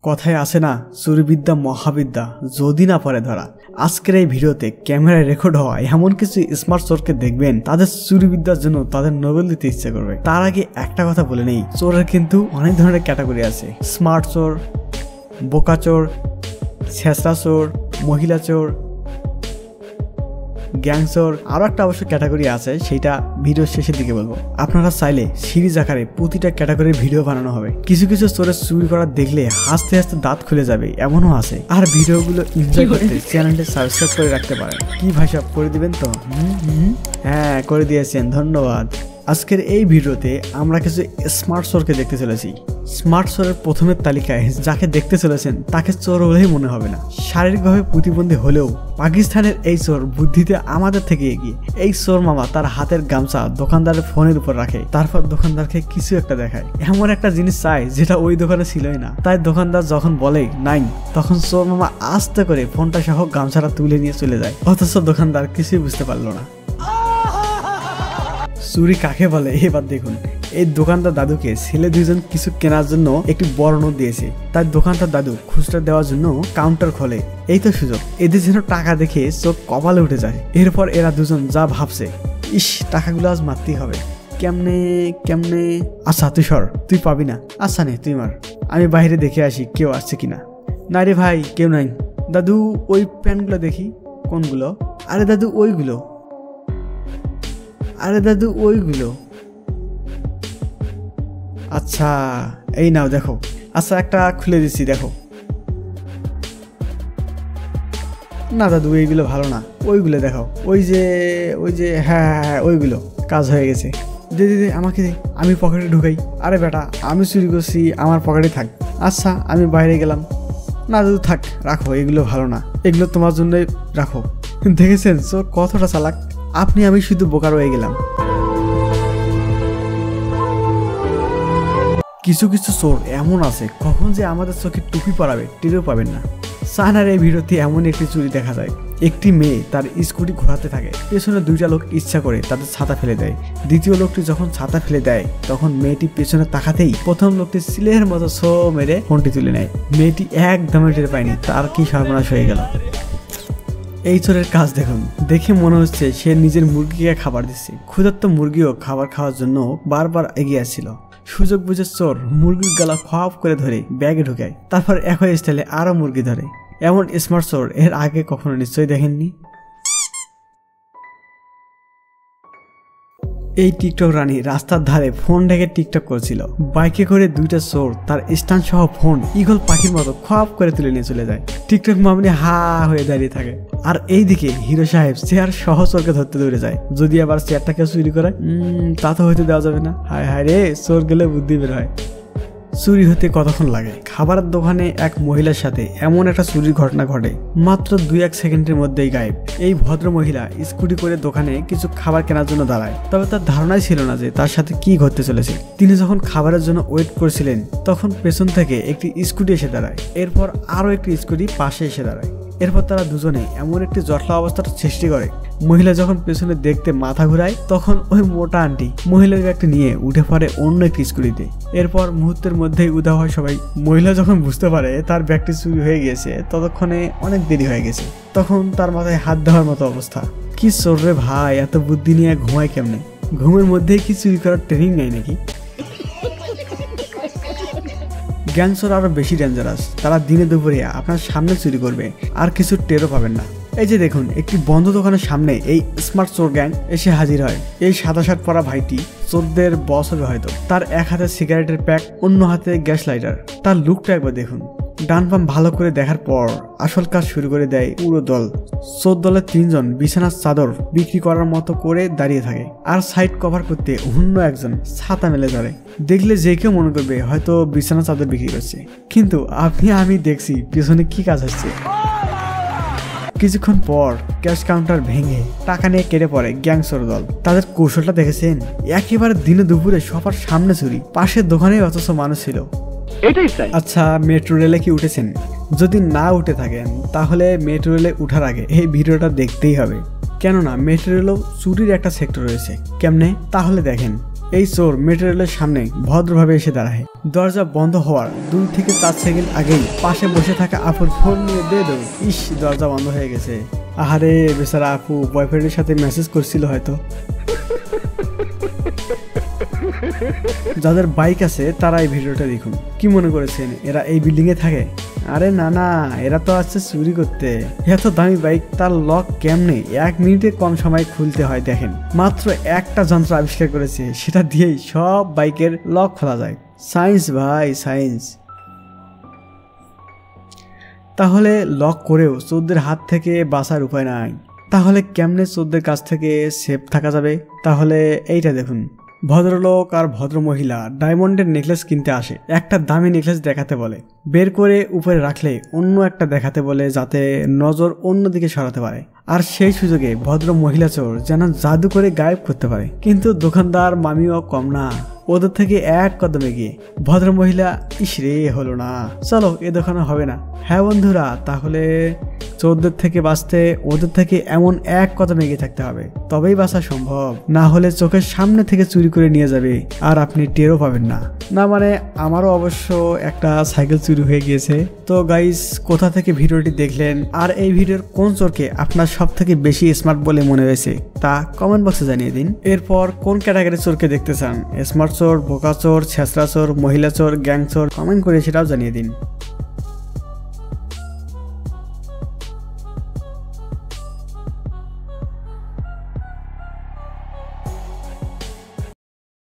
কথায় আছে না, চুরিবিদ্যা মহাবিদ্যা, যদি না পড়ে ধরা। আজকের এই ভিডিওতে ক্যামেরায় রেকর্ড হওয়া এমন কিছু স্মার্ট চোরকে দেখবেন তাদের চুরিবিদ্যার জন্য তাদের নোবেল দিতে ইচ্ছে করবে। তার আগে একটা কথা বলে নেই, চোরের কিন্তু অনেক ধরনের ক্যাটাগরি আছে। স্মার্ট চোর, বোকা চোর, ছেঁচড়া চোর, মহিলা চোর, গ্যাং চোর, আরো একটা অবশ্য ক্যাটাগরি আছে, সেটা ভিডিও শেষের দিকে বলবো। আপনারা চাইলে সিরিজ আকারে প্রতিটা ক্যাটাগরির ভিডিও বানানো হবে। কিছু কিছু চোরের চুরি করা দেখলে হাসতে হাসতে দাঁত খুলে যাবে, এমনও আছে। আর ভিডিওগুলো এনজয় করতে চ্যানেলটি সাবস্ক্রাইব করে রাখতে পারেন। কি ভাই সব করে দিবেন তো? হ্যাঁ, করে দিয়েছেন, ধন্যবাদ। আজকের এই ভিডিওতে আমরা কিছু স্মার্ট চোরকে দেখতে চলেছি। স্মার্ট চোরের প্রথমের তালিকায় যাকে দেখতে চলেছেন তাকে চোর বলেই মনে হবে না। শারীরিকভাবে প্রতিবন্ধী হলেও পাকিস্তানের এই চোর বুদ্ধিতে আমাদের থেকে এগিয়ে। এই চোর মামা তার হাতের গামছা দোকানদারের ফোনের উপর রাখে, তারপর দোকানদারকে কিছু একটা দেখায়। এমন একটা জিনিস চায় যেটা ওই দোকানে ছিলই না। তাই দোকানদার যখন বলে নাই, তখন চোর মামা আস্তে করে ফোনটা সহ গামছাটা তুলে নিয়ে চলে যায়। অথচ দোকানদার কিছুই বুঝতে পারলো না। চুরি কাকে বলে এবার দেখুন। এই দোকানদার দাদুকে ছেলে দুইজন কিছু কেনার জন্য একটি বড় নোট দিয়েছে। তাই দোকানদার দাদু খুচরা দেওয়ার জন্য কাউন্টার খোলে। এই তো সুযোগ। এদের যেন টাকা দেখে চোখ কপালে উঠে যায়। এরপর এরা দুজন যা ভাবছে, ইস টাকাগুলো আজ মারতেই হবে। কেমনে কেমনে, আচ্ছা তুই সর, তুই পাবি না। আচ্ছা নে তুই মার, আমি বাইরে দেখে আসি কেউ আসছে কিনা। না রে ভাই, কেউ নাই। দাদু ওই প্যান্টগুলো দেখি। কোনগুলো? আরে দাদু ওইগুলো। আরে দাদু ওইগুলো। আচ্ছা এই নাও দেখো। আচ্ছা একটা খুলে দিচ্ছি, দেখো। না দাদু এইগুলো ভালো না, ওইগুলো দেখাও। ওই যে হ্যাঁ ওইগুলো। কাজ হয়ে গেছে। দে দে আমাকে দে, আমি পকেটে ঢুকাই। আরে বেটা, আমি চুরি করছি, আমার পকেটে থাক। আচ্ছা আমি বাইরে গেলাম। না দাদু থাক, রাখো, এগুলো ভালো না, এগুলো তোমার জন্য রাখো। দেখেছেন চোর কতটা চালাক। আপনি আমি শুধু বোকা রয়ে গেলাম। কিছু কিছু চোর এমন আছে, কখন যে আমাদের চোখে টুপি পরাবে টেরও পাবেন না। চায়নার এই ভিডিওতে এমন একটি চুরি দেখা যায়। একটি মেয়ে তার স্কুটি ঘোরাতে থাকে, পেছনে দুইটা লোক ইচ্ছা করে তাদের ছাতা ফেলে দেয়। দ্বিতীয় লোকটি যখন ছাতা ফেলে দেয়, তখন মেয়েটি পেছনে তাকাতেই প্রথম লোকটি সিলের মতো ছো মেরে ফোনটি তুলে নেয়। মেয়েটি একদমই টের পায়নি তার কি সর্বনাশ হয়ে গেল। এই চোরের কাজ দেখুন, দেখে মনে হচ্ছে সে নিজের মুরগিকে খাবার দিচ্ছে। ক্ষুধার্ত মুরগিও খাবার খাওয়ার জন্য বারবার এগিয়ে আসছিল। সুযোগ বুঝে চোর মুরগির গলা খপ করে ধরে ব্যাগে ঢুকায়, তারপর একই স্টাইলে আরো মুরগি ধরে। এমন স্মার্ট চোর এর আগে কখনো নিশ্চয়ই দেখেননি। এই টিকটক রানী রাস্তার ধারে ফোন ঢেকে টিকটক করছিল। বাইকে করে দুইটা চোর তার স্ট্যান্ড সহ ফোন ঈগল পাখির মতো খপ করে তুলে নিয়ে চলে যায়। টিকটক মামনি হা হয়ে দাঁড়িয়ে থাকে। আর এইদিকে হিরো সাহেব চেয়ার সহ চোরকে ধরতে দৌড়ে যায়। যদি আবার চেয়ারটাকে চুরি করে, তা তো হইতে দেওয়া যাবে না। হায় হায় রে, চোর গেলে বুদ্ধি বের হয়। চুরি হতে কতক্ষণ লাগে? খাবারের দোকানে এক মহিলার সাথে এমন একটা চুরির ঘটনা ঘটে, মাত্র 2-1 সেকেন্ডের মধ্যেই গায়েব। এই ভদ্র মহিলা স্কুটি করে দোকানে কিছু খাবার কেনার জন্য দাঁড়ায়, তবে তার ধারণাই ছিল না যে তার সাথে কি ঘটতে চলেছে। তিনি যখন খাবারের জন্য ওয়েট করছিলেন, তখন পেছন থেকে একটি স্কুটি এসে দাঁড়ায়। এরপর আরো একটি স্কুটি পাশে এসে দাঁড়ায়। এরপর তারা দুজনে এমন একটি জটলা অবস্থার সৃষ্টি করে। মহিলা যখন পেছনে দেখতে মাথা ঘুরায়, তখন ওই মোটা আন্টি মহিলার ব্যাগটি নিয়ে উঠে পড়ে অন্য একটি স্কুটিতে। এরপর মুহূর্তের মধ্যেই উধাও হয় সবাই। মহিলা যখন বুঝতে পারে তার ব্যাগটি চুরি হয়ে গিয়েছে, ততক্ষণে অনেক দেরি হয়ে গেছে। তখন তার মাথায় হাত দেওয়ার মতো অবস্থা। কি চোর রে ভাই, এত বুদ্ধি নিয়ে ঘুমায় কেমনে? ঘুমের মধ্যেই কি চুরি করার ট্রেনিং নেই নাকি? গ্যাং চোর আরো বেশি ডেঞ্জারাস। তারা দিনে দুপুরে আপনার সামনে চুরি করবে, আর কিছু টেরও পাবেন না। এই যে দেখুন, একটি বন্ধ দোকানের সামনে এই স্মার্ট চোর গ্যাং এসে হাজির হয়। এই সাদা শার্ট পরা ভাইটি চোরদের বস হবে হয়তো। তার এক হাতে সিগারেটের প্যাক, অন্য হাতে গ্যাস লাইটার। তার লুকটা একবার দেখুন। ডান বাম ভালো করে দেখার পর আসল কাজ শুরু করে দেয় পুরো দল। চোর দলের 3 জন বিছানার চাদর বিক্রি করার মতো করে দাঁড়িয়ে থাকে, আর সাইড কভার করতে অন্য একজন ছাতা মেলে ধরে। দেখলে যে কেউ মনে করবে হয়তো বিছানার চাদর বিক্রি করছে, কিন্তু আমি দেখছি পিছনে কি কাজ হচ্ছে। কিছুক্ষণ পর ক্যাশ কাউন্টার ভেঙে টাকা নিয়ে কেটে পড়ে গ্যাং চোর দল। তাদের কৌশলটা দেখেছেন? একেবারে দিনে দুপুরে সবার সামনে চুরি, পাশের দোকানে অথচ মানুষ ছিল। আচ্ছা, মেট্রো রেলে কি উঠেছেন? যদি না উঠে থাকেন তাহলে মেট্রো রেলে উঠার আগে এই ভিডিওটা দেখতেই হবে। কেননা মেট্রো রেলেও চুরির একটা সেক্টর রয়েছে। কেমনে? তাহলে দেখেন। এই চোর মেটেরিয়ালের সামনে ভদ্রভাবে এসে দাঁড়ায়। দরজা বন্ধ হওয়ার 2 থেকে 4 সেকেন্ড আগেই পাশে বসে থাকা আপুর ফোন নিয়ে দিয়ে দেব। ইস, দরজা বন্ধ হয়ে গেছে। আহারে বেচারা আপু বয়ফ্রেন্ডের সাথে মেসেজ করছিল হয়তো। যাদের বাইক আছে তারা এই ভিডিওটা দেখুন। কি মনে করেছেন এরা এই বিল্ডিং এ থাকে? আরে না না, এরা তো আসছে চুরি করতে। এত দামি বাইক, তার লক কেমনে 1 মিনিটে কম সময় খুলতে হয় দেখেন। মাত্র একটা যন্ত্র আবিষ্কার করেছে, সেটা দিয়েই সব বাইকের লক খোলা যায়। সায়েন্স ভাই, সায়েন্স। তাহলে লক করেও চোরদের হাত থেকে বাঁচার উপায় নাই। তাহলে কেমনে চোরদের কাছ থেকে সেফ থাকা যাবে? তাহলে এইটা দেখুন। ভদ্রলোক আর ভদ্র মহিলা ডায়মন্ডের নেকলেস কিনতে আসে। একটা দামি নেকলেস দেখাতে বলে, বের করে উপরে রাখলে অন্য একটা দেখাতে বলে, যাতে নজর অন্যদিকে সরাতে পারে। আর সেই সুযোগে ভদ্র মহিলা চোর যেন জাদু করে গায়েব করতে পারে। কিন্তু দোকানদার মামিও কম না, ওদের থেকে 1 কদম এগিয়ে। ভদ্র মহিলা, ইসরে হলো না, চলো এ দোকানে হবে না। হ্যাঁ বন্ধুরা, তাহলে চোরদের থেকে বাঁচতে ওদের থেকে এমন 1 কদম এগিয়ে থাকতে হবে, তবেই বাঁচা সম্ভব। না হলে চোখের সামনে থেকে চুরি করে নিয়ে যাবে আর আপনি টেরও পাবেন না। না মানে আমারও অবশ্য একটা সাইকেল চুরি হয়ে গিয়েছে। তো গাইস, কোথা থেকে ভিডিওটি দেখলেন আর এই ভিডিওর কোন চোরকে আপনার সব থেকে বেশি স্মার্ট বলে মনে হয়েছে তা কমেন্ট বক্সে জানিয়ে দিন। এরপর কোন ক্যাটাগরির চোরকে দেখতে চান? স্মার্ট চোর, বোকা চোর, ছেঁচড়া চোর, মহিলা চোর, গ্যাং চোর? কমেন্ট করে সেটাও জানিয়ে দিন।